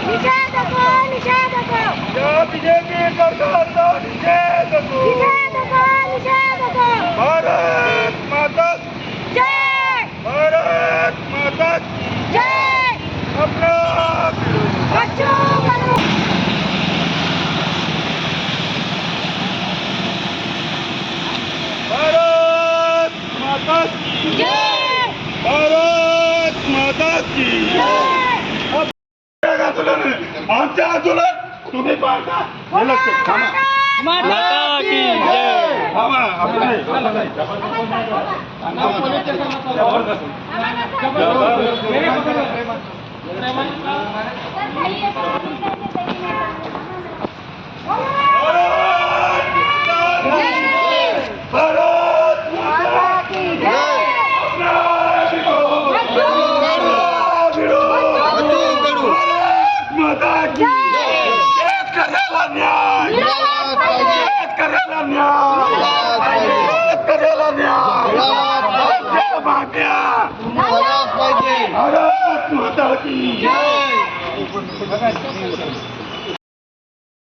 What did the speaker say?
निषेध या बीजेपी सरकारचा निषेध भारत माता की जय भारत माता की जय अपराध बच्चों करो भारत माता की जय भारत माता की आंदोलन आमचे आंदोलन तुम्ही पाहता हे लक्षात थांबा. माता की जय. थांबा, असं नाही, असं नाही. भारत माता की जय. माता की शेतकऱ्याला न्याय, शेतकऱ्याला न्याय, शेतकऱ्याला न्याय, आमच्या मागण्या भारत माता की जय.